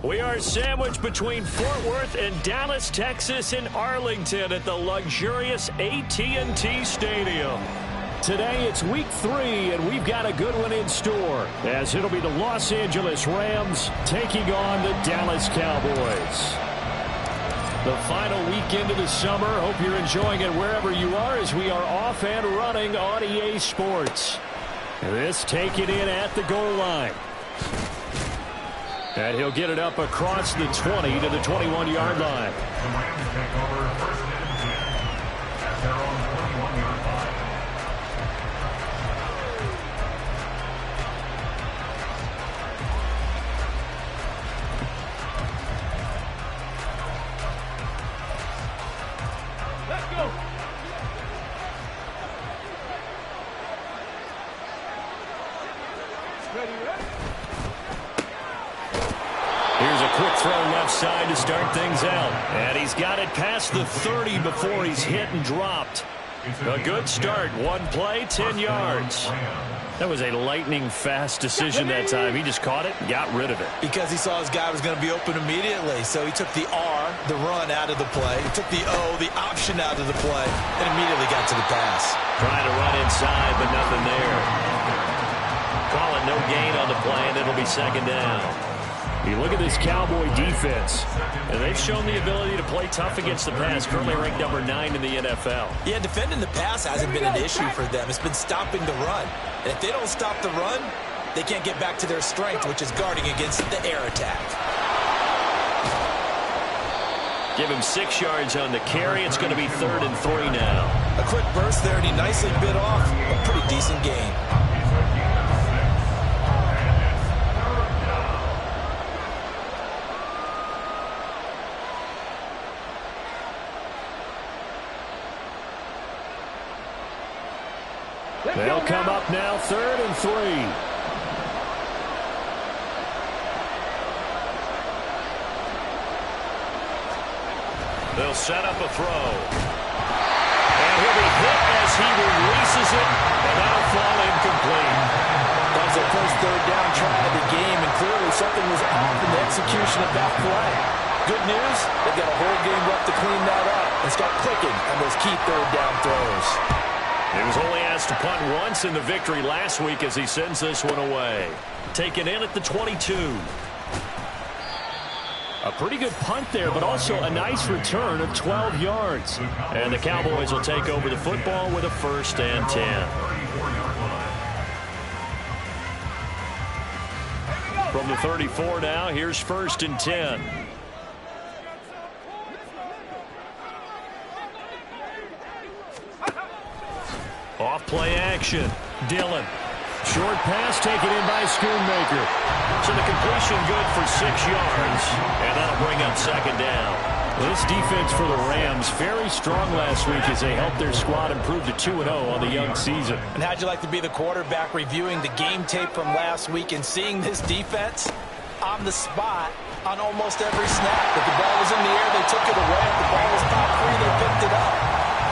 We are sandwiched between Fort Worth and Dallas, Texas, and Arlington at the luxurious AT&T Stadium. Today it's week 3, and we've got a good one in store, as it'll be the Los Angeles Rams taking on the Dallas Cowboys. The final weekend of the summer. Hope you're enjoying it wherever you are, as we are off and running on EA Sports. This taken in at the goal line. And he'll get it up across the 20 to the 21-yard line. The Rams take over first and 10 at their own 21-yard line. Let's go. Ready? Here's a quick throw left side to start things out. And he's got it past the 30 before he's hit and dropped. A good start. One play, 10 yards. That was a lightning-fast decision that time. He just caught it and got rid of it. Because he saw his guy was going to be open immediately. So he took the R, the run, out of the play. He took the O, the option, out of the play, and immediately got to the pass. Trying to run inside, but nothing there. Calling no gain on the play, and it'll be second down. You look at this Cowboy defense, and they've shown the ability to play tough against the pass, currently ranked number 9 in the NFL. Yeah, defending the pass hasn't been an issue for them. It's been stopping the run. And if they don't stop the run, they can't get back to their strength, which is guarding against the air attack. Give him 6 yards on the carry. It's going to be 3rd and 3 now. A quick burst there, and he nicely bit off a pretty decent gain. They'll come up now, 3rd and 3. They'll set up a throw. And he'll be hit as he releases it, and that'll fall incomplete. That was their first third down try of the game, and clearly something was off in the execution of that play. Good news, they've got a whole game left to clean that up and start clicking on those key third down throws. He was only asked to punt once in the victory last week as he sends this one away. Taken in at the 22. A pretty good punt there, but also a nice return of 12 yards. And the Cowboys will take over the football with a 1st and 10. From the 34 now, here's 1st and 10. Off play action. Dillon. Short pass taken in by Schoonmaker. So the completion good for 6 yards. And that'll bring up second down. This defense for the Rams very strong last week as they helped their squad improve to 2-0 on the young season. And how'd you like to be the quarterback reviewing the game tape from last week and seeing this defense on the spot on almost every snap? If the ball was in the air, they took it away. If the ball was top 3, they picked it up.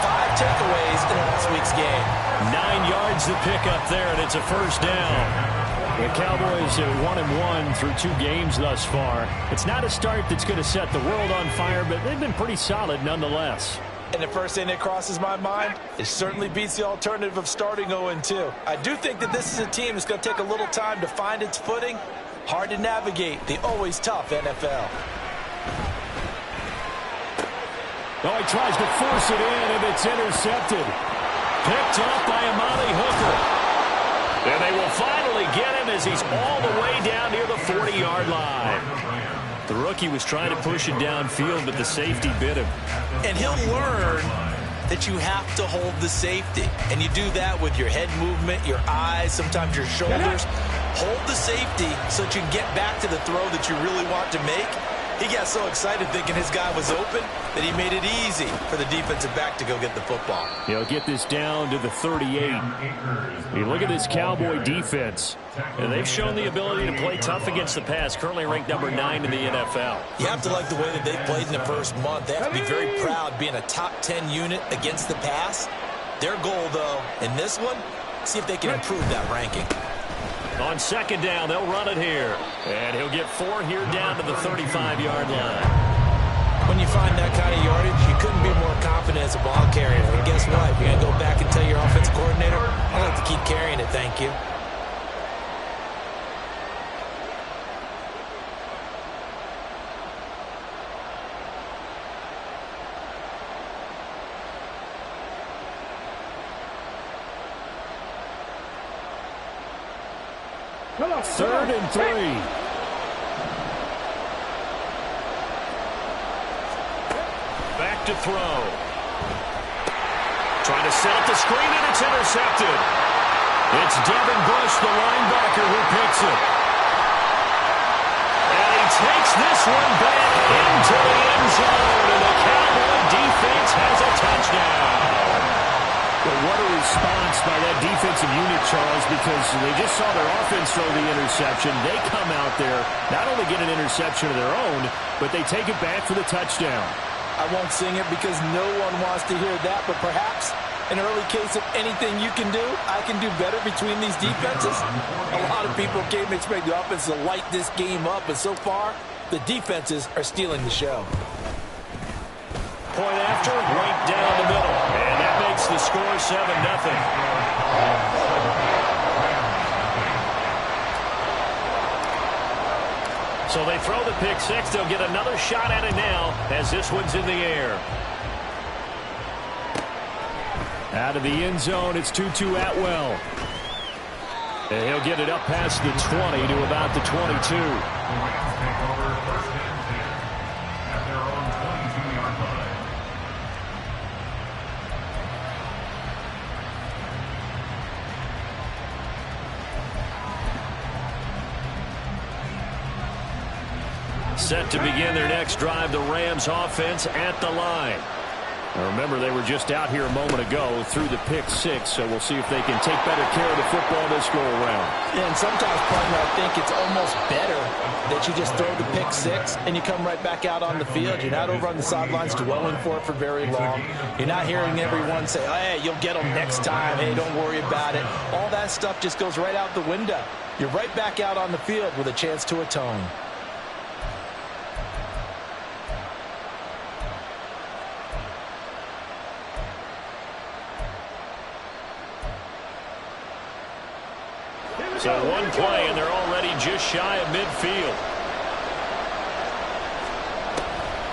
5 takeaways in last week's game. 9 yards to pick up there, and it's a 1st down. The Cowboys are 1-1 through 2 games thus far. It's not a start that's going to set the world on fire, but they've been pretty solid nonetheless. And the first thing that crosses my mind, it certainly beats the alternative of starting 0-2. I do think that this is a team that's going to take a little time to find its footing. Hard to navigate the always tough NFL. Oh, he tries to force it in, and it's intercepted. Picked up by Amani Hooker. And they will finally get him as he's all the way down near the 40-yard line. The rookie was trying to push it downfield, but the safety bit him. And he'll learn that you have to hold the safety. And you do that with your head movement, your eyes, sometimes your shoulders. hold the safety so that you can get back to the throw that you really want to make. He got so excited thinking his guy was open that he made it easy for the defensive back to go get the football. He'll get this down to the 38. You look at this Cowboy defense. And they've shown the ability to play tough against the pass, currently ranked number 9 in the NFL. You have to like the way that they played in the first month. They have to be very proud being a top 10 unit against the pass. Their goal, though, in this one, see if they can improve that ranking. On second down, they'll run it here. And he'll get 4 here down to the 35-yard line. When you find that kind of yardage, you couldn't be more confident as a ball carrier. And guess what? You're going to go back and tell your offensive coordinator, I'd like to keep carrying it, thank you. Third and 3. Back to throw. Trying to set up the screen, and it's intercepted. It's Devin Bush, the linebacker, who picks it. And he takes this one back into the end zone, and the Cowboy defense has a touchdown. Well, what a response by that defensive unit, Charles, because they just saw their offense throw the interception. They come out there, not only get an interception of their own, but they take it back for the touchdown. I won't sing it because no one wants to hear that, but perhaps an early case of anything you can do, I can do better between these defenses. A lot of people came to expect the offense to light this game up, and so far, the defenses are stealing the show. Point after, right down the middle. And that makes the score 7-0. So they throw the pick six. They'll get another shot at it now as this one's in the air. Out of the end zone, it's Tutu Atwell. And he'll get it up past the 20 to about the 22. Set to begin their next drive, the Rams offense at the line. Now remember, they were just out here a moment ago through the pick six, so we'll see if they can take better care of the football this go around. Yeah, and sometimes, partner, I think it's almost better that you just throw the pick six and you come right back out on the field. You're not over on the sidelines dwelling for it for very long. You're not hearing everyone say, hey, you'll get them next time. Hey, don't worry about it. All that stuff just goes right out the window. You're right back out on the field with a chance to atone. So one play, and they're already just shy of midfield.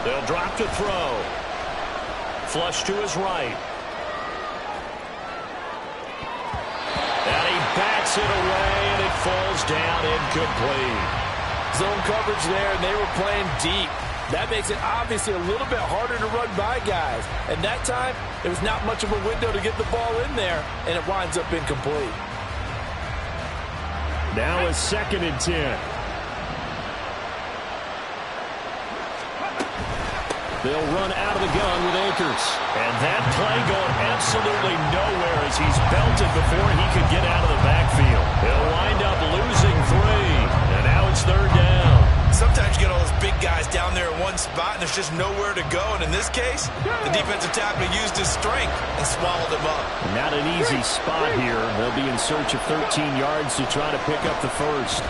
They'll drop to throw. Flush to his right. And he bats it away, and it falls down incomplete. Zone coverage there, and they were playing deep. That makes it obviously a little bit harder to run by guys. And that time, there was not much of a window to get the ball in there, and it winds up incomplete. Now it's 2nd and 10. They'll run out of the gun with Akers. And that play going absolutely nowhere as he's belted before he could get out of the backfield. He'll wind up losing 3. And now it's 3rd down. Sometimes you get all those big guys down there in one spot, and there's just nowhere to go. And in this case, the defensive tackle used his strength and swallowed him up. Not an easy spot here. They'll be in search of 13 yards to try to pick up the first.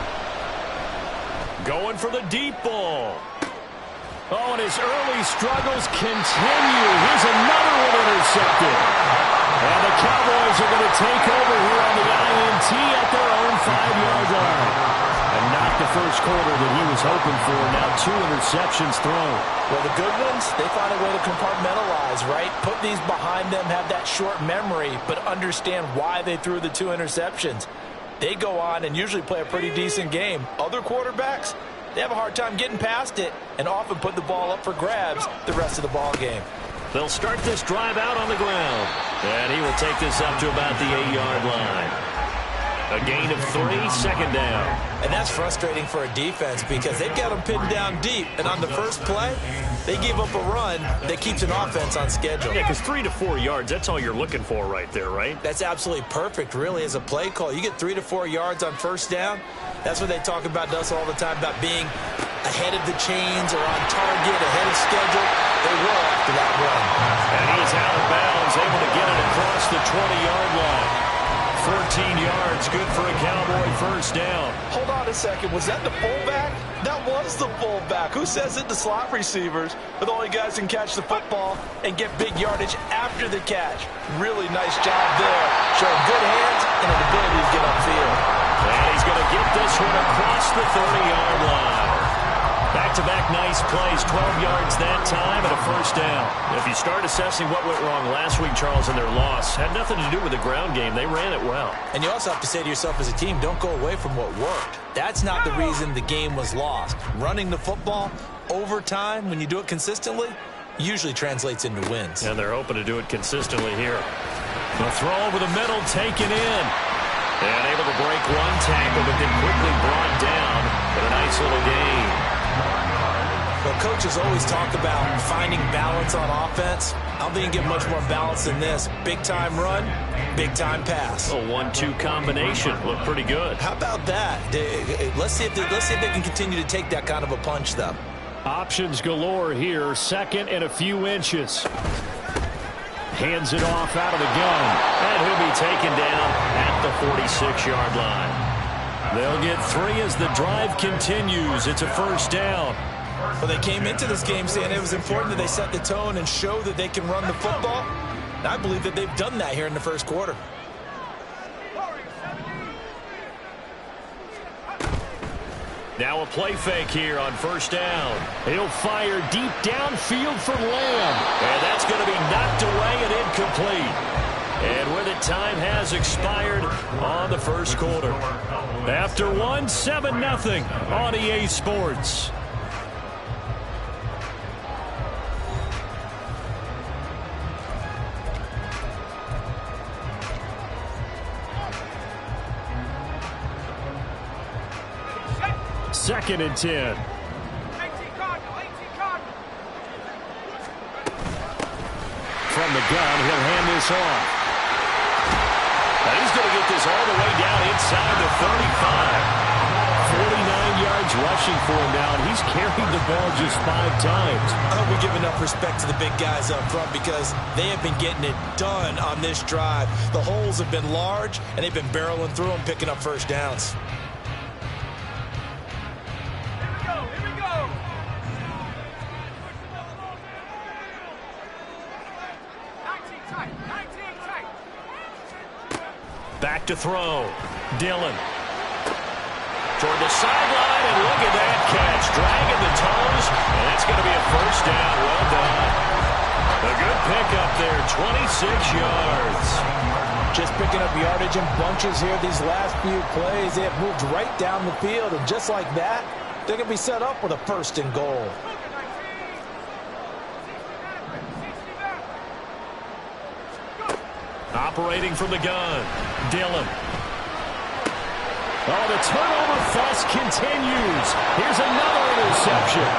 Going for the deep ball. Oh, and his early struggles continue. Here's another one intercepted. And the Cowboys are going to take over here on the INT at their own 5-yard line. And not the first quarter that he was hoping for. Now 2 interceptions thrown. Well, the good ones, they find a way to compartmentalize, right? Put these behind them, have that short memory, but understand why they threw the 2 interceptions. They go on and usually play a pretty decent game. Other quarterbacks, they have a hard time getting past it and often put the ball up for grabs the rest of the ball game. They'll start this drive out on the ground. And he will take this up to about the 8-yard line. A gain of 3, second down. And that's frustrating for a defense because they've got them pinned down deep. And on the first play, they give up a run that keeps an offense on schedule. Yeah, because 3 to 4 yards, that's all you're looking for right there, right? That's absolutely perfect, really, as a play call. You get 3 to 4 yards on first down. That's what they talk about, Dust, all the time, about being ahead of the chains or on target, ahead of schedule. They were after that run. And he's out of bounds, able to get it across the 20-yard line. 14 yards, good for a Cowboy first down. Hold on a second. Was that the fullback? That was the fullback. Who says it? The slot receivers are the only guys who can catch the football and get big yardage after the catch. Really nice job there. Showing good hands and an ability to get upfield. And he's going to get this one across the 30-yard line. Back-to-back nice plays, 12 yards that time and a first down. If you start assessing what went wrong last week, Charles, in their loss, had nothing to do with the ground game. They ran it well. And you also have to say to yourself as a team, don't go away from what worked. That's not the reason the game was lost. Running the football over time, when you do it consistently, usually translates into wins. And they're hoping to do it consistently here. The throw over the middle, taken in. And able to break one tackle, but then quickly brought down. But a nice little gain. Well, coaches always talk about finding balance on offense. I don't think you get much more balance than this. Big-time run, big-time pass. A 1-2 combination. Looked pretty good. How about that? Let's see if they can continue to take that kind of a punch, though. Options galore here. Second and a few inches. Hands it off out of the gun. And he'll be taken down at the 46-yard line. They'll get 3 as the drive continues. It's a first down. Well, they came into this game saying it was important that they set the tone and show that they can run the football. And I believe that they've done that here in the first quarter. Now a play fake here on first down. He'll fire deep downfield for Lamb. And that's going to be knocked away and incomplete. And with it, time has expired on the first quarter. After one, 7-0 on EA Sports. Second and 10. From the gun, he'll hand this off. Now he's going to get this all the way down inside the 35. 49 yards rushing for him now, and he's carried the ball just 5 times. I hope we give enough respect to the big guys up front because they have been getting it done on this drive. The holes have been large, and they've been barreling through them, picking up first downs. Back to throw. Dillon. Toward the sideline, and look at that catch. Dragging the toes, and that's going to be a first down. Well done. A good pickup there, 26 yards. Just picking up yardage in bunches here these last few plays. They have moved right down the field, and just like that, they're going to be set up with a first and goal. Operating from the gun, Dillon. Oh, the turnover fuss continues. Here's another interception.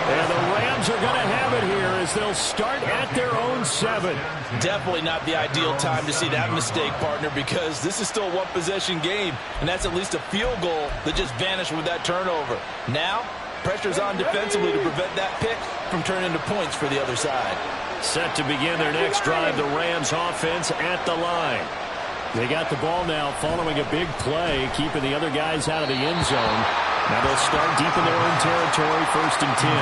And the Rams are going to have it here as they'll start at their own 7. Definitely not the ideal time to see that mistake, partner, because this is still a one-possession game, and that's at least a field goal that just vanished with that turnover. Now, pressure's on defensively to prevent that pick from turning into points for the other side. Set to begin their next drive, the Rams offense at the line. They got the ball now following a big play, keeping the other guys out of the end zone. Now they'll start deep in their own territory, 1st and 10.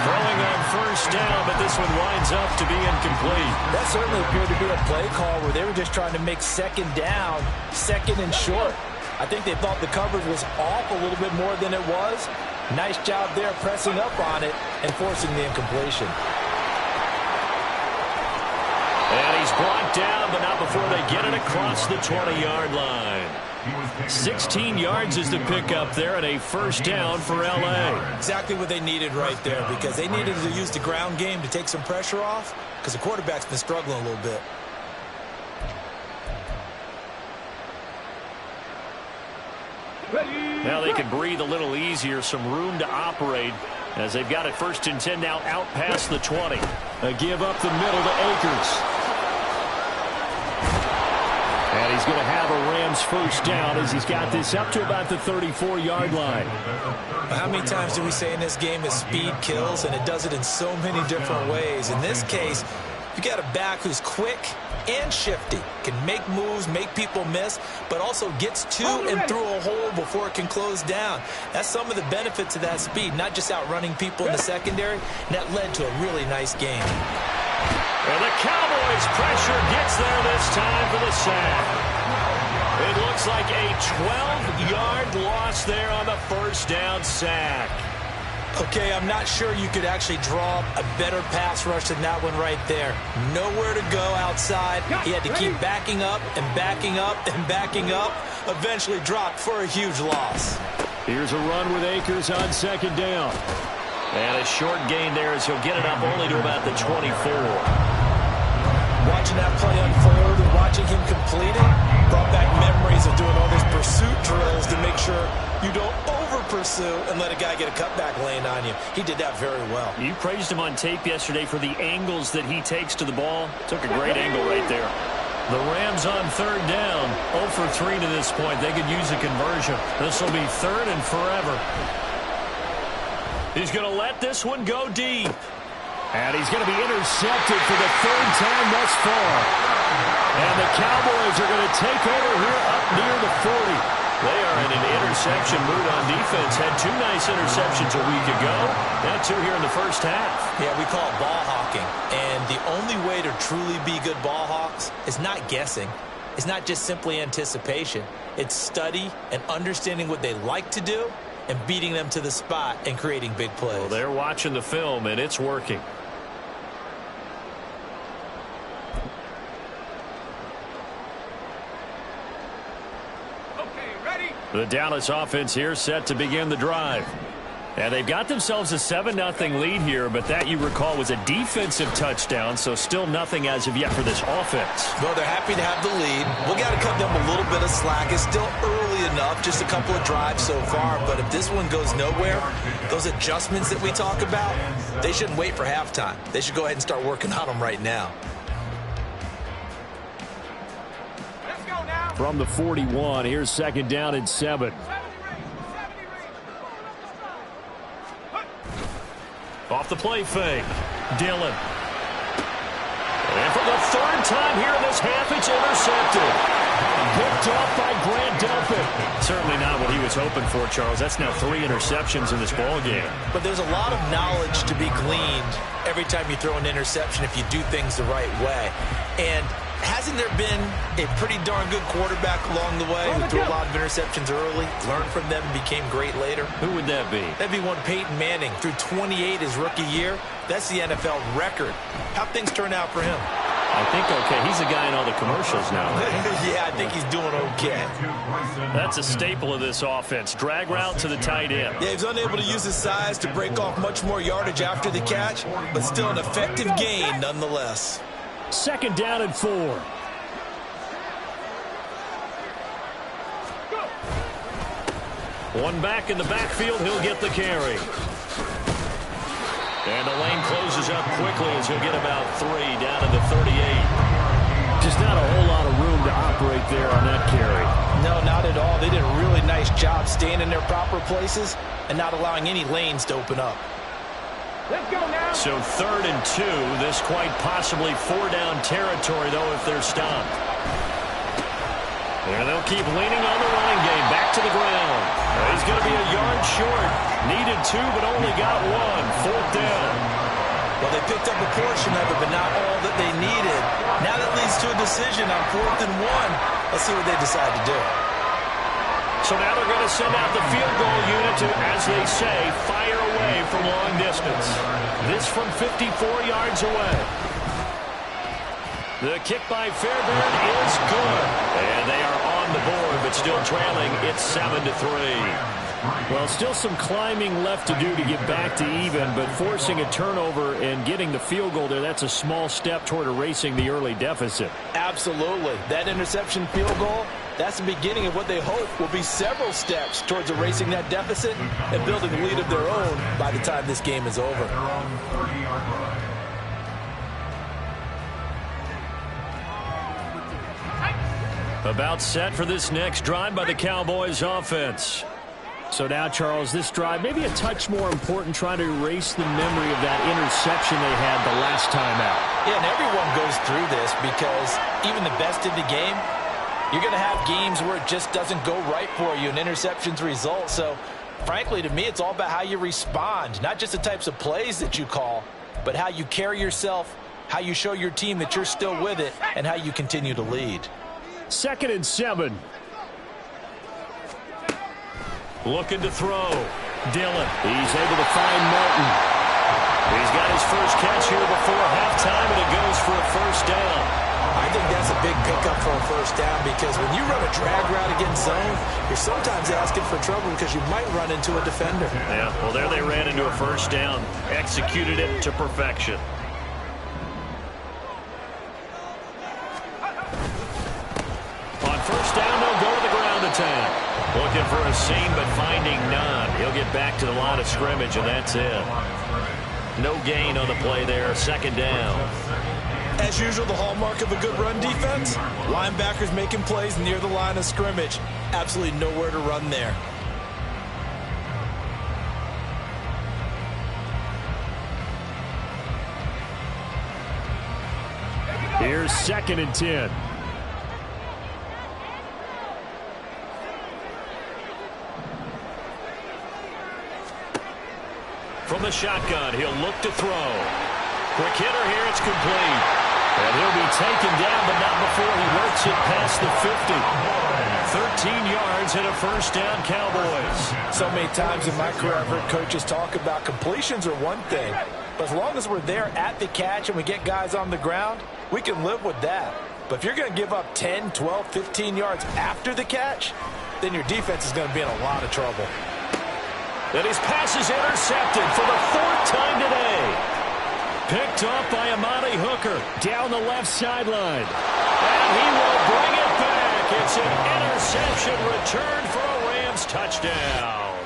Throwing on first down, but this one winds up to be incomplete. That certainly appeared to be a play call where they were just trying to make second down, second and short. I think they thought the coverage was off a little bit more than it was. Nice job there pressing up on it and forcing the incompletion. And he's blocked down, but not before they get it across the 20-yard line. 16 yards is the pickup there and a first down for L.A. Exactly what they needed right there because they needed to use the ground game to take some pressure off because the quarterback's been struggling a little bit. Now they can breathe a little easier, some room to operate as they've got it 1st and 10 now out past the 20. A give up the middle to Akers. And he's going to have a Rams 1st down as he's got this up to about the 34-yard line. How many times do we say in this game that speed kills, and it does it in so many different ways? In this case, you got a back who's quick and shifty, can make moves, make people miss, but also gets to and through a hole before it can close down. That's some of the benefits of that speed, not just outrunning people in the secondary, and that led to a really nice game. And the Cowboys' pressure gets there this time for the sack. It looks like a 12-yard loss there on the 1st down sack. Okay, I'm not sure you could actually draw a better pass rush than that one right there. Nowhere to go outside. He had to keep backing up and backing up and backing up. Eventually dropped for a huge loss. Here's a run with Akers on 2nd down. And a short gain there as he'll get it up only to about the 24. Watching that play unfold and watching him complete it brought back memories of doing all those pursuit drills to make sure you don't over-pursue and let a guy get a cutback lane on you. He did that very well. You praised him on tape yesterday for the angles that he takes to the ball. Took a great angle right there. The Rams on 3rd down. 0 for 3 to this point. They could use a conversion. This will be 3rd and forever. He's going to let this one go deep. And he's going to be intercepted for the 3rd time thus far. And the Cowboys are going to take over here up near the 40. They are in an interception mood on defense. Had 2 nice interceptions a week ago. Now 2 here in the 1st half. Yeah, we call it ball hawking. And the only way to truly be good ball hawks is not guessing. It's not just simply anticipation. It's study and understanding what they like to do and beating them to the spot and creating big plays. Well, they're watching the film, and it's working. The Dallas offense here set to begin the drive. And they've got themselves a 7-0 lead here, but that, you recall, was a defensive touchdown, so still nothing as of yet for this offense. Well, they're happy to have the lead. We've got to cut them a little bit of slack. It's still early enough, just a couple of drives so far, but if this one goes nowhere, those adjustments that we talk about, they shouldn't wait for halftime. They should go ahead and start working on them right now. From the 41, here's 2nd down and 7. Off the play fake. Dillon. And for the 3rd time here in this half, it's intercepted. Picked off by Grant Delpit. Certainly not what he was hoping for, Charles. That's now 3 interceptions in this ball game. But there's a lot of knowledge to be gleaned every time you throw an interception if you do things the right way. And hasn't there been a pretty darn good quarterback along the way who threw a lot of interceptions early, learned from them, and became great later? Who would that be? That'd be one Peyton Manning. Threw 28 his rookie year. That's the NFL record. How'd things turn out for him? I think okay. He's a guy in all the commercials now. Yeah, I think he's doing okay. That's a staple of this offense. Drag route to the tight end. Yeah, he's unable to use his size to break off much more yardage after the catch, but still an effective gain nonetheless. 2nd down and 4. One back in the backfield. He'll get the carry. And the lane closes up quickly as he'll get about 3 down to the 38. Just not a whole lot of room to operate there on that carry. No, not at all. They did a really nice job staying in their proper places and not allowing any lanes to open up. Let's go now. So 3rd and 2. This quite possibly 4-down territory, though, if they're stopped. And they'll keep leaning on the running game. Back to the ground. He's going to be a yard short. Needed 2, but only got 1. 4th down. Well, they picked up a portion of it, but not all that they needed. Now that leads to a decision on 4th and 1. Let's see what they decide to do. So now they're going to send out the field goal unit to, as they say, fire away from long distance. This from 54 yards away. The kick by Fairbairn is good. And they are on the board, but still trailing. It's 7-3. Well, still some climbing left to do to get back to even, but forcing a turnover and getting the field goal there, that's a small step toward erasing the early deficit. Absolutely. That interception field goal, That's the beginning of what they hope will be several steps towards erasing that deficit and building a lead of their own by the time this game is over. They're on the 30-yard line. About set for this next drive by the Cowboys offense. So now, Charles, this drive maybe a touch more important, trying to erase the memory of that interception they had the last time out. Yeah, and everyone goes through this because even the best in the game, you're going to have games where it just doesn't go right for you, and interceptions result. So, frankly, to me, it's all about how you respond, not just the types of plays that you call, but how you carry yourself, how you show your team that you're still with it, and how you continue to lead. 2nd and 7. Looking to throw. Dillon. He's able to find Martin. He's got his first catch here before halftime, and it goes for a first down. I think that's a big pickup for a first down because when you run a drag route against zone, you're sometimes asking for trouble because you might run into a defender. Yeah, well, there they ran into a first down. Executed it to perfection. On first down, they'll go to the ground attack. Looking for a seam, but finding none. He'll get back to the line of scrimmage, and that's it. No gain on the play there. 2nd down. As usual, the hallmark of a good run defense, linebackers making plays near the line of scrimmage. Absolutely nowhere to run there. Here's 2nd and 10. From the shotgun, he'll look to throw. Quick hitter here, it's complete. And he'll be taken down, but not before he works it past the 50. 13 yards and a first down, Cowboys. So many times in my career, I've heard coaches talk about completions are one thing, but as long as we're there at the catch and we get guys on the ground, we can live with that. But if you're going to give up 10, 12, 15 yards after the catch, then your defense is going to be in a lot of trouble. And his pass is intercepted for the 4th time today. Picked off by Amani Hooker down the left sideline. And he will bring it back. It's an interception return for a Rams touchdown.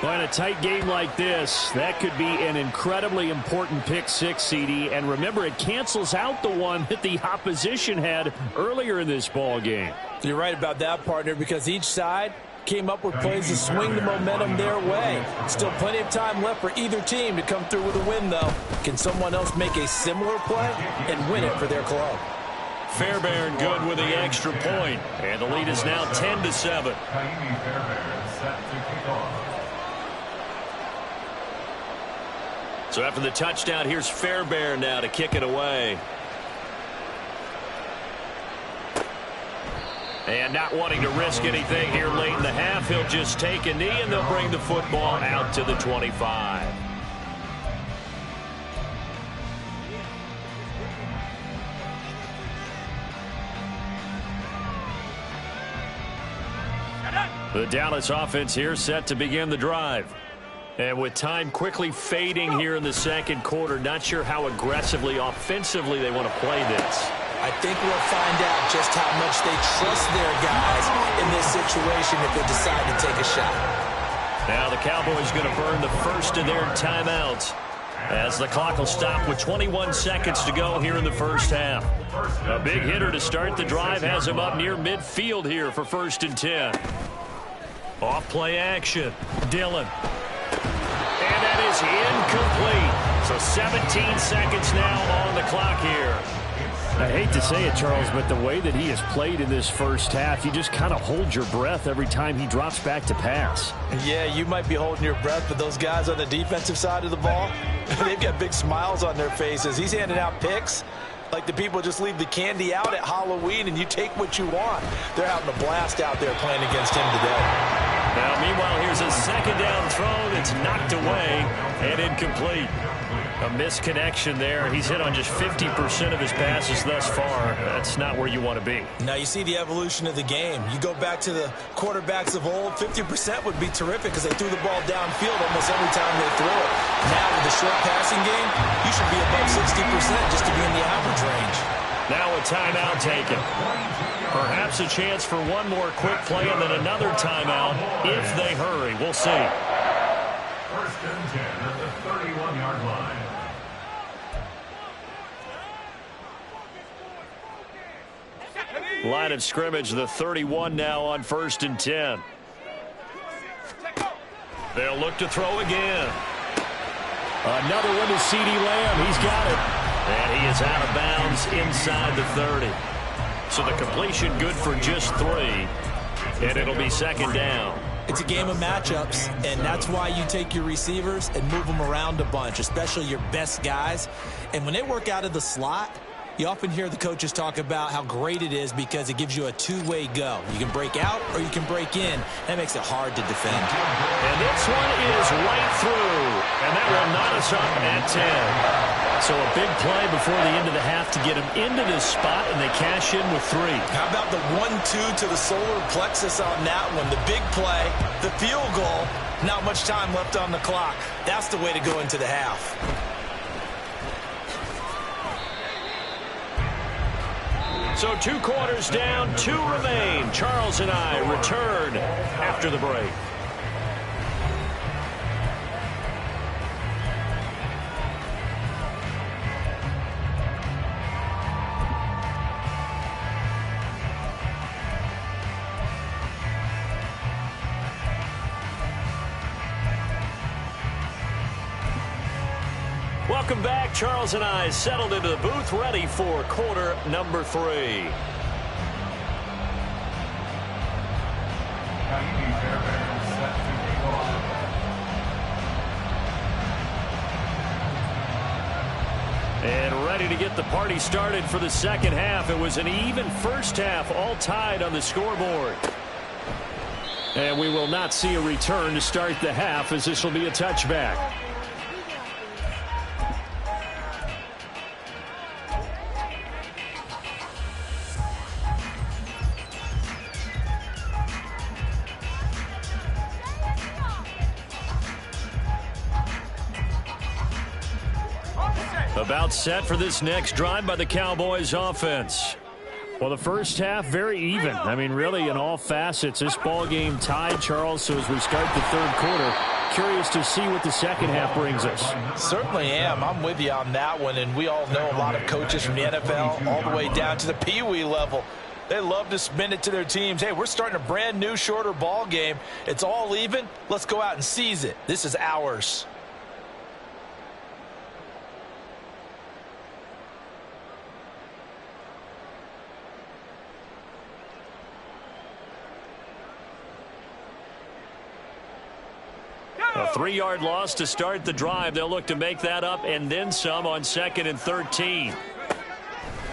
Well, in a tight game like this, that could be an incredibly important pick six, CD. And remember, it cancels out the one that the opposition had earlier in this ball game. You're right about that, partner, because each side came up with plays to swing the momentum their way. Still plenty of time left for either team to come through with a win, though. Can someone else make a similar play and win it for their club? Fairbairn good with the extra point, and the lead is now 10-7. Kaimi Fairbairn set to kick off. So after the touchdown, here's Fairbairn now to kick it away. And not wanting to risk anything here late in the half, he'll just take a knee, and they'll bring the football out to the 25. The Dallas offense here set to begin the drive. And with time quickly fading here in the second quarter, not sure how aggressively, offensively they want to play this. I think we'll find out just how much they trust their guys in this situation if they decide to take a shot. Now the Cowboys going to burn the first of their timeouts as the clock will stop with 21 seconds to go here in the first half. A big hitter to start the drive has him up near midfield here for 1st and 10. Off play action. Dillon. And that is incomplete. So 17 seconds now on the clock here. I hate to say it, Charles, but the way that he has played in this first half, you just kind of hold your breath every time he drops back to pass. Yeah, you might be holding your breath, but those guys on the defensive side of the ball, they've got big smiles on their faces. He's handing out picks like the people just leave the candy out at Halloween and you take what you want. They're having a blast out there playing against him today. Now, meanwhile, here's a second down throw that's knocked away and incomplete. A misconnection there. He's hit on just 50% of his passes thus far. That's not where you want to be. Now you see the evolution of the game. You go back to the quarterbacks of old, 50% would be terrific because they threw the ball downfield almost every time they threw it. Now with the short passing game, you should be above 60% just to be in the average range. Now a timeout taken. Perhaps a chance for one more quick play and then another timeout if they hurry. We'll see. First and 10 at the 31-yard line. Line of scrimmage, the 31 now on 1st and 10. They'll look to throw again. Another one to CeeDee Lamb. He's got it. And he is out of bounds inside the 30. So the completion good for just 3. And it'll be 2nd down. It's a game of matchups, and that's why you take your receivers and move them around a bunch, especially your best guys. And when they work out of the slot, you often hear the coaches talk about how great it is because it gives you a two-way go. You can break out or you can break in. That makes it hard to defend. And this one is right through. And that will knot us up at 10. So a big play before the end of the half to get them into this spot, and they cash in with 3. How about the 1-2 to the solar plexus on that one? The big play, the field goal, not much time left on the clock. That's the way to go into the half. So 2 quarters down, 2 remain. Charles and I return after the break. Welcome back. Charles and I settled into the booth, ready for quarter number 3. And ready to get the party started for the second half. It was an even first half, all tied on the scoreboard. And we will not see a return to start the half, as this will be a touchback. About set for this next drive by the Cowboys offense. Well, the first half, very even. I mean, really, in all facets, this ball game tied, Charles. So as we start the 3rd quarter, curious to see what the second half brings us. Certainly am. I'm with you on that one. And we all know a lot of coaches from the NFL all the way down to the Pee Wee level. They love to spin it to their teams. Hey, we're starting a brand new, shorter ball game. It's all even. Let's go out and seize it. This is ours. A 3-yard loss to start the drive. They'll look to make that up and then some on 2nd and 13.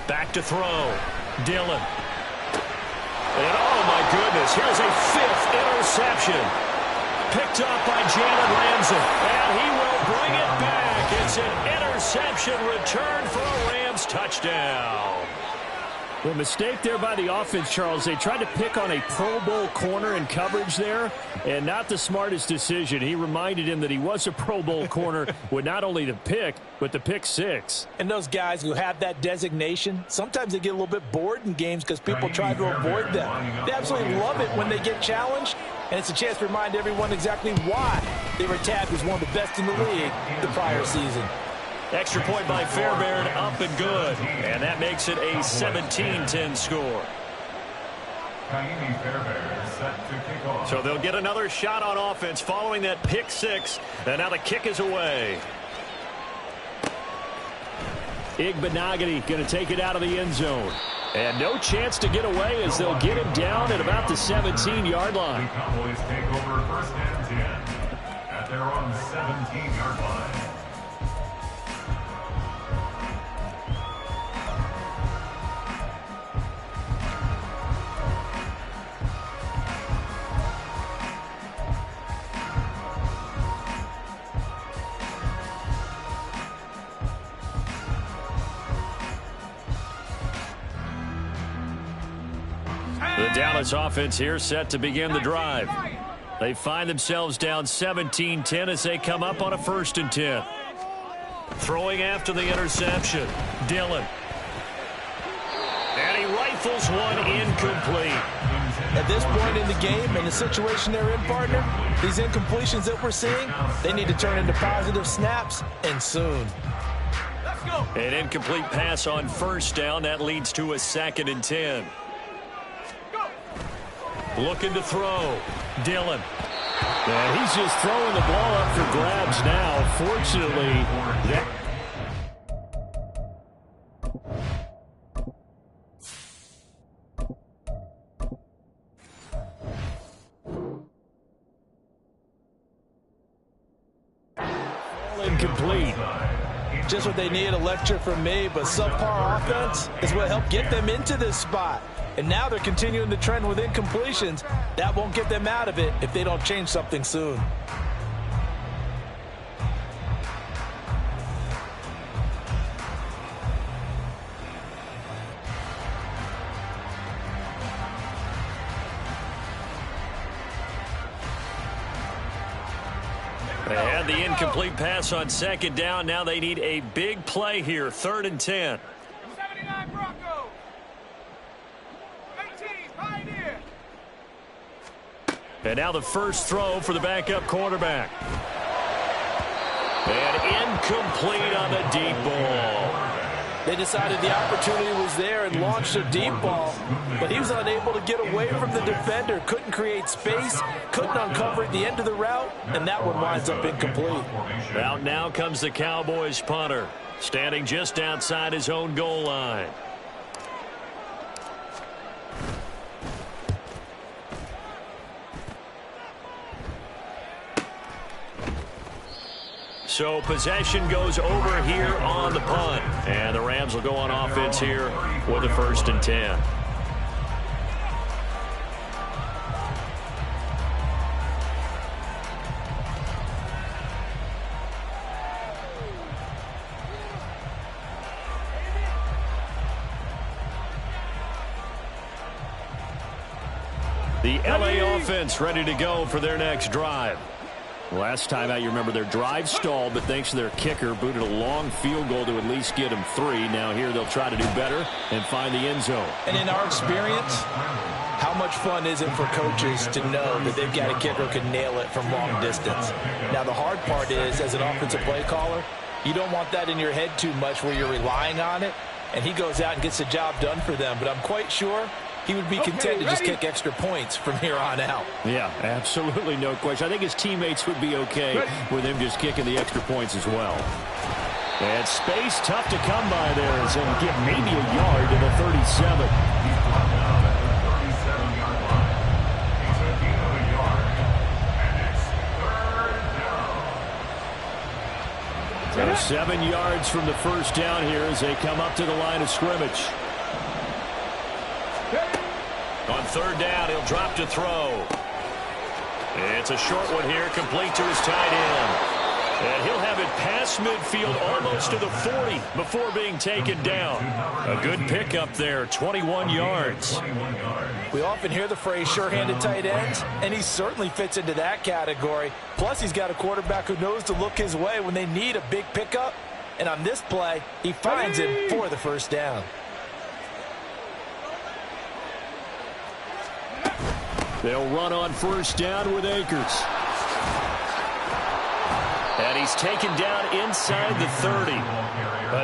Back to throw. Dillon. And oh my goodness, here's a 5th interception. Picked up by Jalen Ramsey. And he will bring it back. It's an interception return for a Rams touchdown. Well, mistake there by the offense, Charles. They tried to pick on a Pro Bowl corner in coverage there, and not the smartest decision. He reminded him that he was a Pro Bowl corner with not only the pick, but the pick 6. And those guys who have that designation, sometimes they get a little bit bored in games because people try to avoid them. They absolutely love it when they get challenged, and it's a chance to remind everyone exactly why they were tabbed as one of the best in the league the prior season. Extra point by Fairbairn, up and good. And that makes it a 17-10 score. So they'll get another shot on offense following that pick 6. And now the kick is away. Igbenogany going to take it out of the end zone. And no chance to get away as they'll get him down at about the 17-yard line. The Cowboys take over 1st and 10 at their own 17-yard line. The Dallas offense here set to begin the drive. They find themselves down 17-10 as they come up on a 1st and 10. Throwing after the interception. Dillon. rifles one incomplete. At this point in the game and the situation they're in, partner, these incompletions that we're seeing, they need to turn into positive snaps, and soon. Let's go. An incomplete pass on first down. That leads to a 2nd and 10. Looking to throw. Dillon. Yeah, he's just throwing the ball up for grabs now. Fortunately, that... incomplete. Just what they need, a lecture from me, but subpar offense is what helped get them into this spot. And now they're continuing the trend with incompletions. That won't get them out of it if they don't change something soon. They had the incomplete pass on 2nd down. Now they need a big play here. 3rd and 10. 79 Broncos. 18 Pioneer. And now the first throw for the backup quarterback. And incomplete on the deep ball. They decided the opportunity was there and launched a deep ball, but he was unable to get away from the defender, couldn't create space, couldn't uncover at the end of the route, and that one winds up incomplete. Out now comes the Cowboys punter, standing just outside his own goal line. So possession goes over here on the punt. And the Rams will go on offense here with a 1st and 10. The LA offense ready to go for their next drive. Last time out, you remember their drive stalled, but thanks to their kicker, booted a long field goal to at least get them 3. Now here they'll try to do better and find the end zone. And in our experience, how much fun is it for coaches to know that they've got a kicker who can nail it from long distance? Now the hard part is, as an offensive play caller, you don't want that in your head too much where you're relying on it, and he goes out and gets the job done for them. But I'm quite sure he would be content to just kick extra points from here on out. Yeah, absolutely no question. I think his teammates would be okay with him just kicking the extra points as well. And space tough to come by there as he'll get maybe a yard to the 37. So 7 yards from the first down here as they come up to the line of scrimmage. On 3rd down, he'll drop to throw. It's a short one here, complete to his tight end. And he'll have it past midfield, almost to the 40, before being taken down. A good pickup there, 21 yards. We often hear the phrase sure-handed tight ends, and he certainly fits into that category. Plus, he's got a quarterback who knows to look his way when they need a big pickup. And on this play, he finds him for the 1st down. They'll run on 1st down with Akers. And he's taken down inside the 30.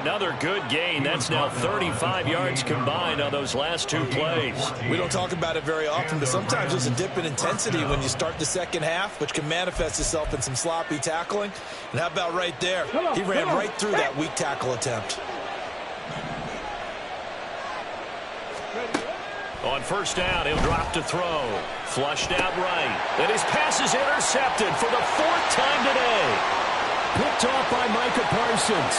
Another good gain. That's now 35 yards combined on those last 2 plays. We don't talk about it very often, but sometimes there's a dip in intensity when you start the second half, which can manifest itself in some sloppy tackling. And how about right there? He ran right through that weak tackle attempt. On 1st down, he'll drop to throw. Flushed out right. And his pass is intercepted for the 4th time today. Picked off by Micah Parsons.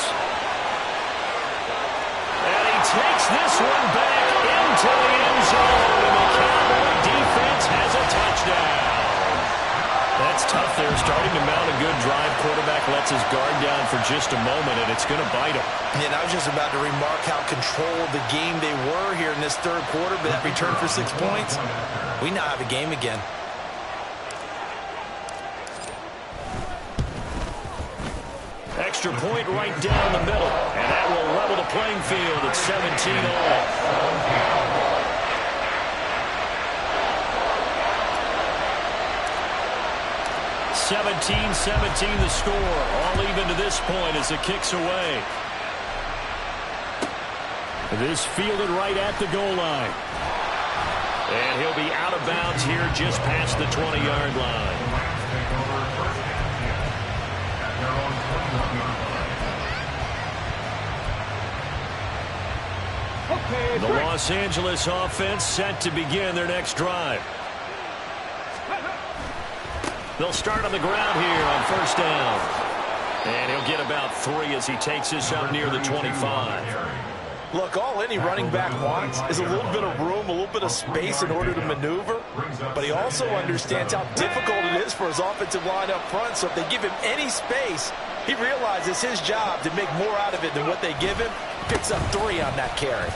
And he takes this one back into the end zone. And the Cowboy defense has a touchdown. That's tough there. Starting to mount a good drive. Quarterback lets his guard down for just a moment, and it's going to bite him. And I was just about to remark how controlled the game they were here in this 3rd quarter, but that return for 6 points, we now have a game again. Extra point right down the middle, and that will level the playing field at 17 all. 17-17 the score. All even to this point as the kick's away. This fielded right at the goal line. And he'll be out of bounds here just past the 20-yard line. The Los Angeles offense set to begin their next drive. They'll start on the ground here on first down. And he'll get about 3 as he takes this up near the 25. Look, all any running back wants is a little bit of room, a little bit of space in order to maneuver. But he also understands how difficult it is for his offensive line up front. So if they give him any space, he realizes his job to make more out of it than what they give him. Picks up 3 on that carry.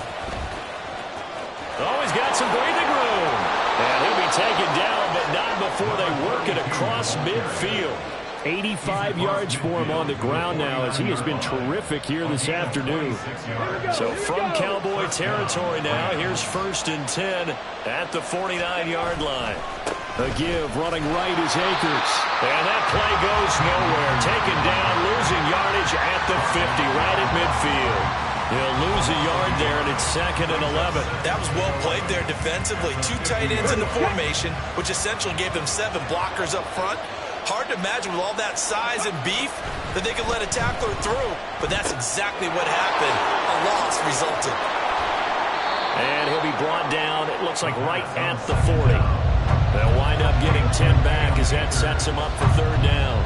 Oh, he's got some breathing room. And he'll be taken down, but not before they work it across midfield. 85 yards for him on the ground now as he has been terrific here this afternoon. So from Cowboy territory now, here's 1st and 10 at the 49-yard line. A give running right is Akers. And that play goes nowhere. Taken down, losing yardage at the 50, right at midfield. He'll lose a yard there, and it's 2nd and 11. That was well played there defensively. 2 tight ends in the formation, which essentially gave them 7 blockers up front. Hard to imagine with all that size and beef that they could let a tackler through. But that's exactly what happened. A loss resulted. And he'll be brought down, it looks like right at the 40. They'll wind up getting 10 back as that sets him up for 3rd down.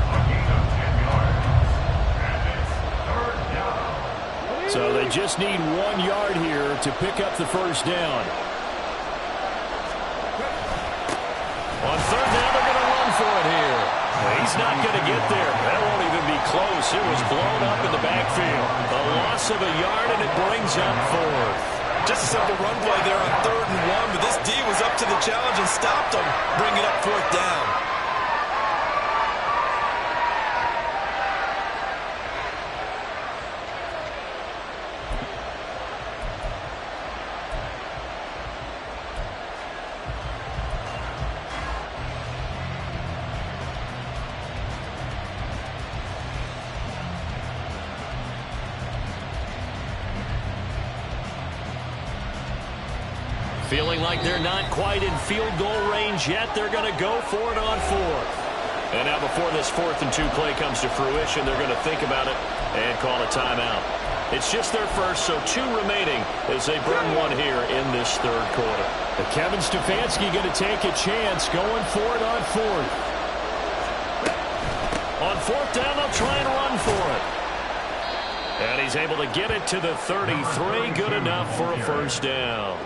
So they just need 1 yard here to pick up the 1st down. On 3rd down, they're going to run for it here. He's not going to get there. That won't even be close. It was blown up in the backfield. A loss of a yard, and it brings up 4th. Just a simple run play there on 3rd and 1, but this D was up to the challenge and stopped him, bringing up 4th down. Feeling like they're not quite in field goal range yet, they're going to go for it on 4th. And now before this 4th and 2 play comes to fruition, they're going to think about it and call a timeout. It's just their first, so 2 remaining as they burn 1 here in this 3rd quarter. But Kevin Stefanski going to take a chance going for it on 4th. On 4th down, they'll try and run for it. And he's able to get it to the 33, good enough for a 1st down.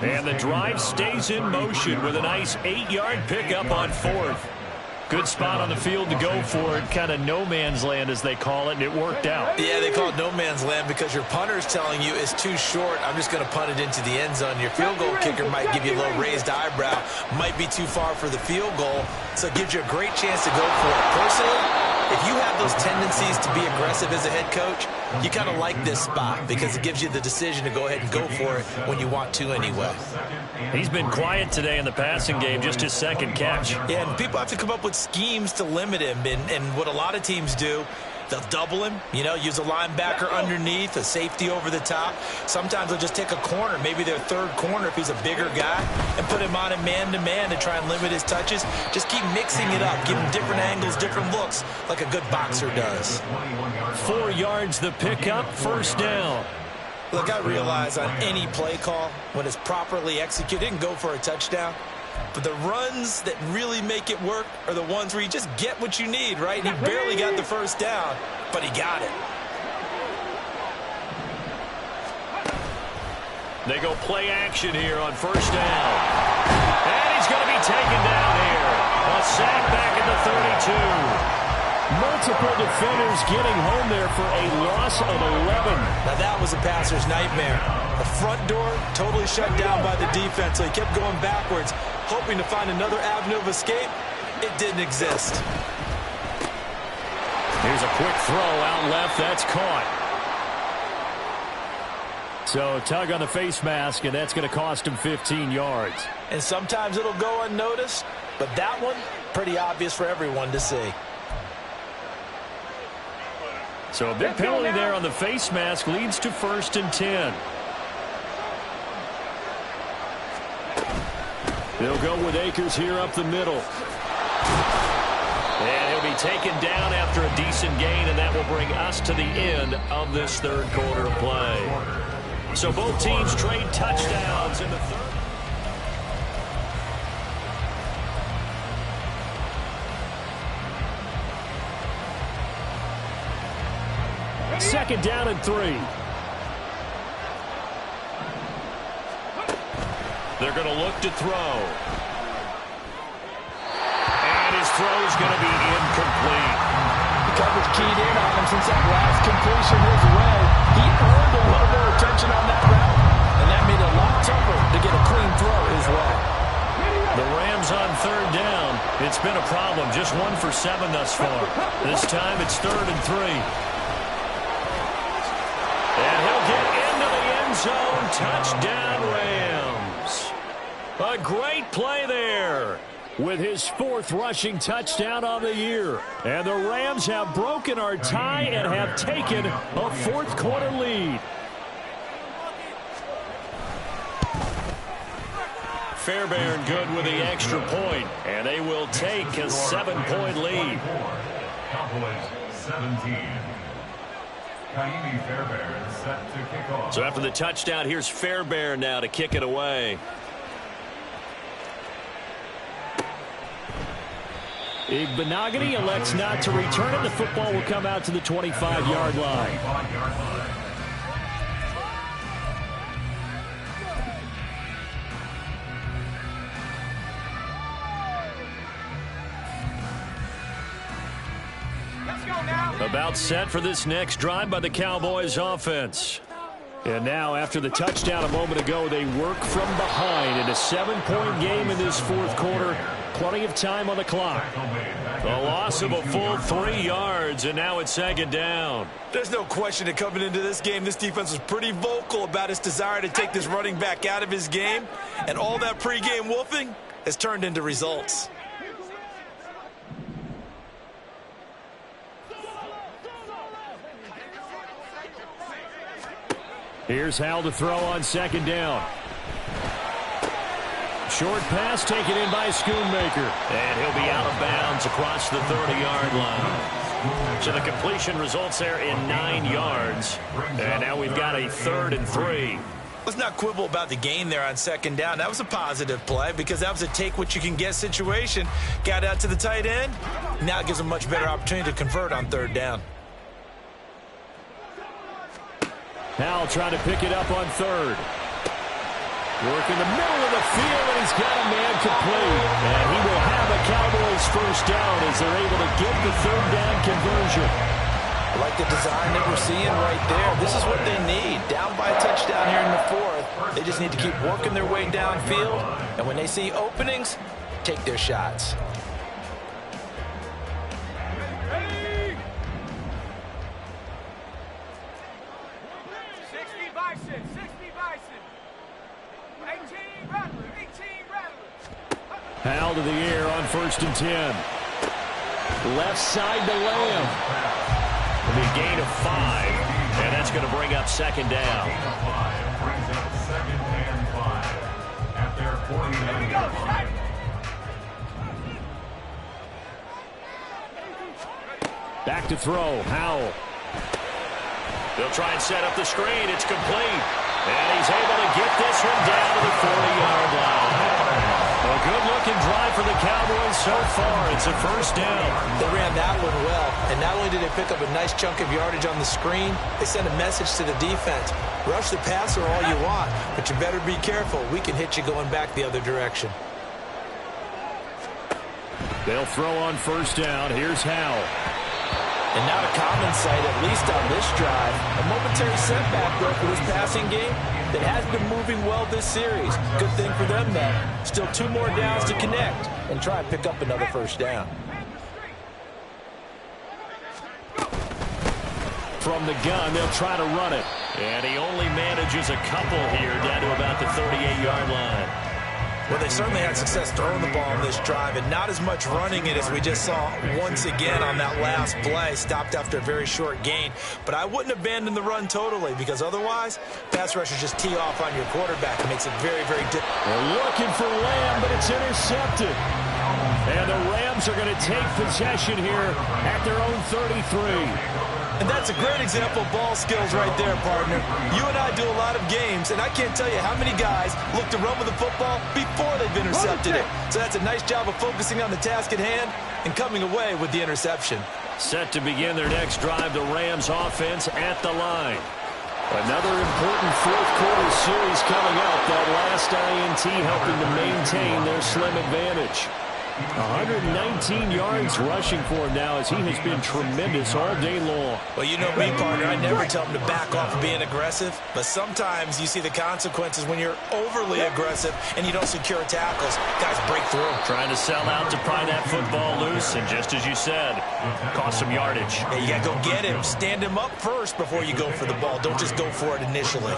And the drive stays in motion with a nice 8-yard pickup on 4th. Good spot on the field to go for it. Kind of no man's land, as they call it, and it worked out. Yeah, they call it no man's land because your punter is telling you it's too short. I'm just going to punt it into the end zone. Your field goal kicker might give you a little raised eyebrow. Might be too far for the field goal, so it gives you a great chance to go for it. Personally, if you have those tendencies to be aggressive as a head coach, you kind of like this spot because it gives you the decision to go ahead and go for it when you want to anyway. He's been quiet today in the passing game, just his 2nd catch. Yeah, and people have to come up with schemes to limit him, and what a lot of teams do, they'll double him, use a linebacker underneath, a safety over the top. Sometimes they'll just take a corner, maybe their 3rd corner if he's a bigger guy, and put him on a man-to-man to try and limit his touches. Just keep mixing it up, give him different angles, different looks, like a good boxer does. 4 yards the pickup, 1st down. Look, I realize on any play call, when it's properly executed, it can go for a touchdown. But the runs that really make it work are the ones where you just get what you need, right? And he barely got the 1st down, but he got it. They go play action here on 1st down. And he's going to be taken down here. A sack back at the 32. Multiple defenders getting home there for a loss of 11. Now that was a passer's nightmare. The front door totally shut down by the defense, so he kept going backwards, hoping to find another avenue of escape. It didn't exist. Here's a quick throw out left. That's caught. So tug on the face mask, and that's going to cost him 15 yards. And sometimes it'll go unnoticed, but that one, pretty obvious for everyone to see. So a big penalty there on the face mask leads to 1st and 10. They'll go with Akers here up the middle. And he'll be taken down after a decent gain, and that will bring us to the end of this third quarter of play. So both teams trade touchdowns in the third. Second down and 3. They're going to look to throw. And his throw is going to be incomplete. The coverage keyed in on him since that last completion his way. He earned a little more attention on that route, and that made it a lot tougher to get a clean throw his way. The Rams on third down. It's been a problem. Just 1 for 7 thus far. This time it's 3rd and 3. And he'll get into the end zone. Touchdown, Rams. A great play there with his 4th rushing touchdown on the year. And the Rams have broken our tie and have taken a 4th quarter lead. Fairbairn good with the extra point, and they will take a 7-point lead. Cowboys 17. Kaimi Fairbairn set to kick off. So after the touchdown, here's Fairbairn now to kick it away. Igbenogany elects not to return it. The football will come out to the 25-yard line. About set for this next drive by the Cowboys offense. And now, after the touchdown a moment ago, they work from behind in a 7-point game in this 4th quarter. Plenty of time on the clock. A loss of a full 3 yards, and now it's 2nd down. There's no question that coming into this game, this defense was pretty vocal about its desire to take this running back out of his game. And all that pregame wolfing has turned into results. Here's Howell to throw on 2nd down. Short pass taken in by Schoonmaker. And he'll be out of bounds across the 30-yard line. So the completion results there in 9 yards. And now we've got a 3rd and 3. Let's not quibble about the gain there on 2nd down. That was a positive play because that was a take-what-you-can-get situation. Got out to the tight end. Now it gives them a much better opportunity to convert on 3rd down. Howell trying to pick it up on 3rd. Work in the middle of the field, and he's got a man complete. And he will have a Cowboys 1st down as they're able to get the 3rd down conversion. I like the design that we're seeing right there. This is what they need. Down by a touchdown here in the 4th. They just need to keep working their way downfield. And when they see openings, take their shots. Howell to the air on 1st and 10. Left side to Lamb. It'll be a gain of 5, and that's going to bring up 2nd down. Brings up 2nd and 5 at their 49-yard line. Back to throw, Howell. They'll try and set up the screen. It's complete. And he's able to get this one down to the 40-yard line. A good-looking drive for the Cowboys so far. It's a 1st down. They ran that one well, and not only did they pick up a nice chunk of yardage on the screen, they sent a message to the defense. Rush the passer all you want, but you better be careful. We can hit you going back the other direction. They'll throw on 1st down. Here's Howell. And not a common sight, at least on this drive. A momentary setback, though, for this passing game that has been moving well this series. Good thing for them, though. Still 2 more downs to connect and try and pick up another 1st down. From the gun, they'll try to run it. And he only manages a couple here down to about the 38-yard line. Well, they certainly had success throwing the ball on this drive, and not as much running it as we just saw once again on that last play. Stopped after a very short gain. But I wouldn't abandon the run totally, because otherwise, pass rushers just tee off on your quarterback. It makes it very, very difficult. They're looking for Lamb, but it's intercepted. And the Rams are going to take possession here at their own 33. And that's a great example of ball skills right there, partner. You and I do a lot of games, and I can't tell you how many guys look to run with the football before they've intercepted it. So that's a nice job of focusing on the task at hand and coming away with the interception. Set to begin their next drive, the Rams offense at the line. Another important fourth quarter series coming up. That last INT helping to maintain their slim advantage. 119 yards rushing for him now as he has been tremendous all day long. Well, you know me, partner. I never tell him to back off of being aggressive, but sometimes you see the consequences when you're overly aggressive and you don't secure tackles. Guys break through. Trying to sell out to pry that football loose, and just as you said, cost some yardage. Yeah, you got to go get him. Stand him up first before you go for the ball. Don't just go for it initially.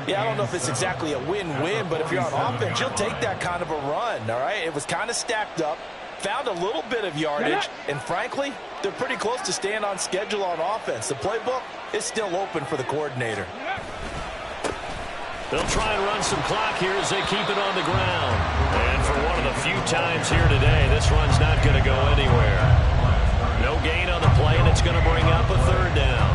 Yeah, I don't know if it's exactly a win-win, but if you're on offense, you'll take that kind of a run, all right? It was kind of stacked up. Found a little bit of yardage, and frankly, they're pretty close to staying on schedule on offense. The playbook is still open for the coordinator. They'll try and run some clock here as they keep it on the ground. And for one of the few times here today, this run's not going to go anywhere. No gain on the play, and it's going to bring up a third down.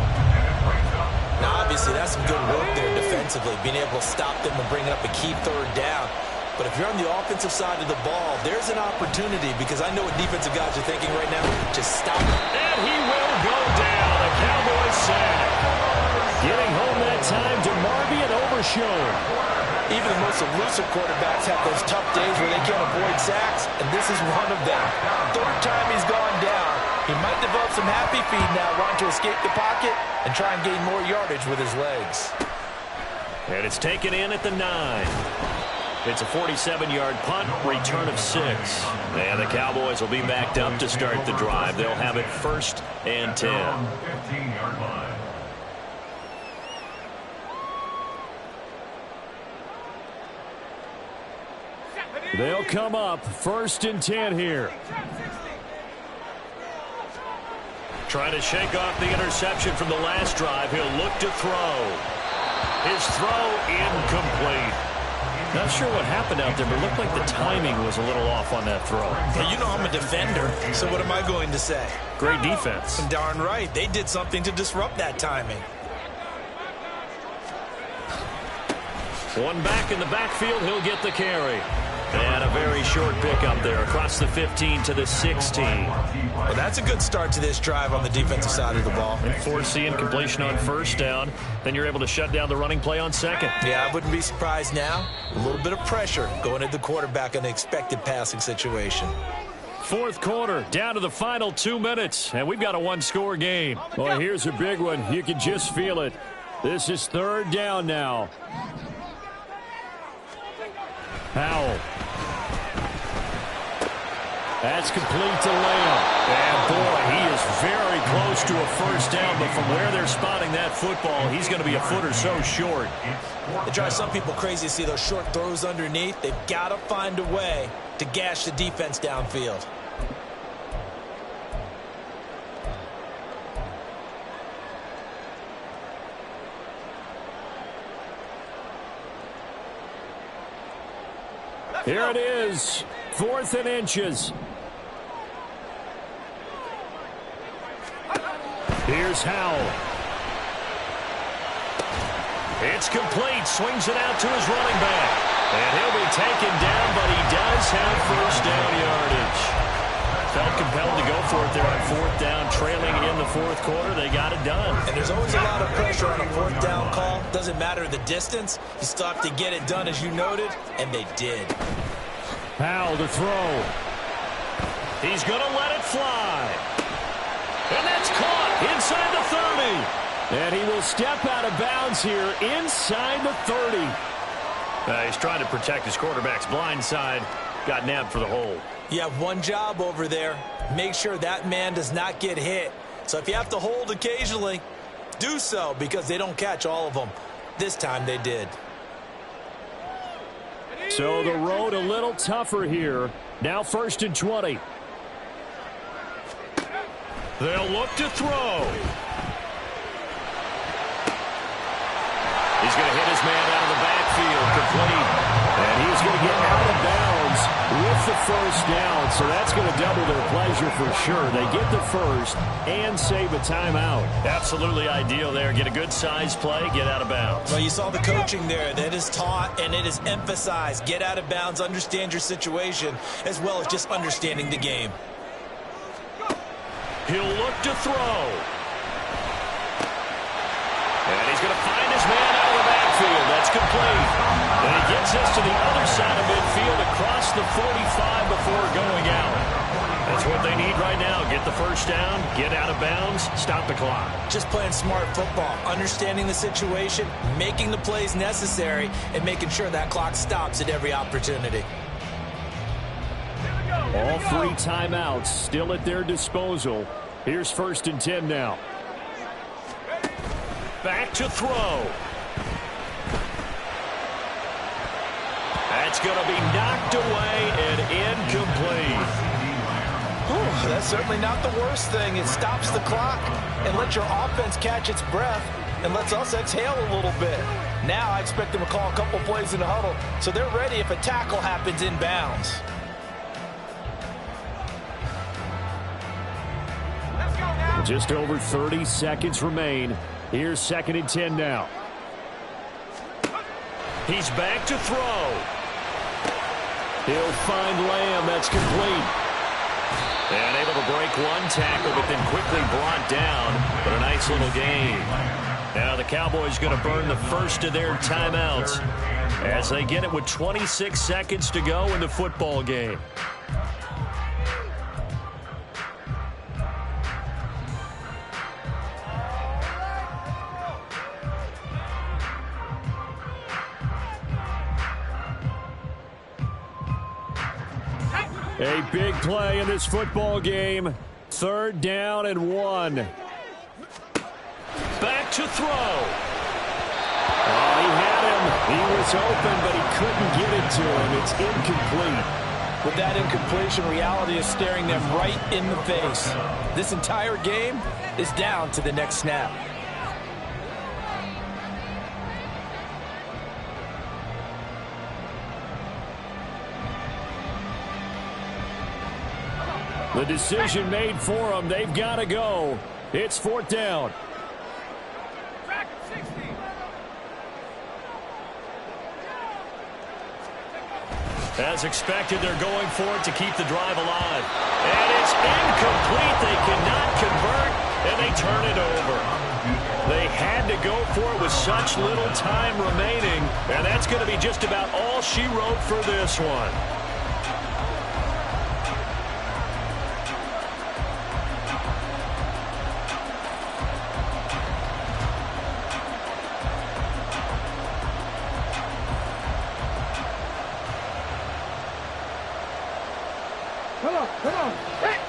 Now, obviously, that's some good work there defensively, being able to stop them and bring up a key third down. But if you're on the offensive side of the ball, there's an opportunity, because I know what defensive guys are thinking right now. Just stop it. And he will go down. The Cowboys sack. Getting home that time to Marby and Overshown. Even the most elusive quarterbacks have those tough days where they can't avoid sacks, and this is one of them. Third time he's gone down. He might develop some happy feet now, wanting to escape the pocket and try and gain more yardage with his legs. And it's taken in at the 9. It's a 47-yard punt, return of 6. And the Cowboys will be backed up to start the drive. They'll have it 1st and 10. 15-yard line. They'll come up 1st and 10 here. Trying to shake off the interception from the last drive. He'll look to throw. His throw incomplete. Not sure what happened out there, but it looked like the timing was a little off on that throw. Well, you know I'm a defender, so what am I going to say? Great defense. Darn right. They did something to disrupt that timing. One back in the backfield, he'll get the carry. And a very short pickup there across the 15 to the 16. Well, that's a good start to this drive on the defensive side of the ball. And forcing completion on 1st down. Then you're able to shut down the running play on 2nd. Yeah, I wouldn't be surprised now. A little bit of pressure going at the quarterback in an expected passing situation. 4th quarter, down to the final 2 minutes. And we've got a one-score game. Well, here's a big one. You can just feel it. This is 3rd down now. Powell. That's complete to Lamb. And boy, he is very close to a 1st down, but from where they're spotting that football, he's going to be a foot or so short. It drives some people crazy to see those short throws underneath. They've got to find a way to gash the defense downfield. Here it is, 4th and inches. Here's Howell. It's complete, swings it out to his running back. And he'll be taken down, but he does have 1st down yardage. Felt compelled to go for it there on 4th down, trailing in the 4th quarter. They got it done. And there's always a lot of pressure on a 4th down call. Doesn't matter the distance. You still have to get it done, as you noted, and they did. Powell to throw. He's going to let it fly. And that's caught inside the 30. And he will step out of bounds here inside the 30. He's trying to protect his quarterback's blind side. Got nabbed for the hold. You have one job over there. Make sure that man does not get hit. So if you have to hold occasionally, do so, because they don't catch all of them. This time they did. So the road a little tougher here. Now 1st and 20. They'll look to throw. He's going to hit his man out of the backfield, complete. And he's going to get out of bounds with the 1st down. So that's going to double their pleasure for sure. They get the 1st and save a timeout. Absolutely ideal there. Get a good size play, get out of bounds. Well, you saw the coaching there. That is taught and it is emphasized. Get out of bounds, understand your situation, as well as just understanding the game. He'll look to throw. And he's going to find his man out of the backfield. That's complete. And he gets us to the other side of midfield across the 45 before going out. That's what they need right now. Get the 1st down, get out of bounds, stop the clock. Just playing smart football, understanding the situation, making the plays necessary, and making sure that clock stops at every opportunity. All 3 timeouts still at their disposal. Here's 1st and 10 now. Back to throw. That's going to be knocked away and incomplete. Whew, that's certainly not the worst thing. It stops the clock and lets your offense catch its breath and lets us exhale a little bit. Now I expect them to call a couple plays in the huddle so they're ready if a tackle happens inbounds. Just over 30 seconds remain. Here's 2nd and 10 now. He's back to throw. He'll find Lamb. That's complete. And able to break one tackle, but then quickly brought down. But a nice little gain. Now the Cowboys going to burn the 1st of their timeouts as they get it with 26 seconds to go in the football game. A big play in this football game. 3rd down and 1. Back to throw. Oh, he had him. He was open, but he couldn't get it to him. It's incomplete. With that incompletion, reality is staring them right in the face. This entire game is down to the next snap. The decision made for them. They've got to go. It's 4th down. As expected, they're going for it to keep the drive alive. And it's incomplete. They cannot convert, and they turn it over. They had to go for it with such little time remaining, and that's going to be just about all she wrote for this one. Come on. Hey.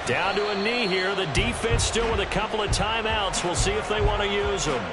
Down to a knee here. The defense still with a couple of timeouts. We'll see if they want to use them.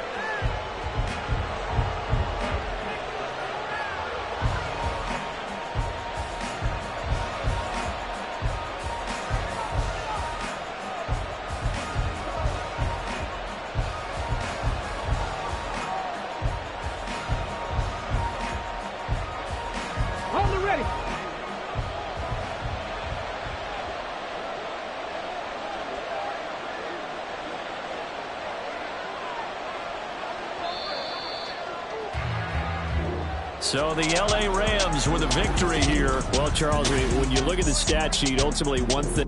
So the L.A. Rams with a victory here. Well, Charles, when you look at the stat sheet, ultimately one thing.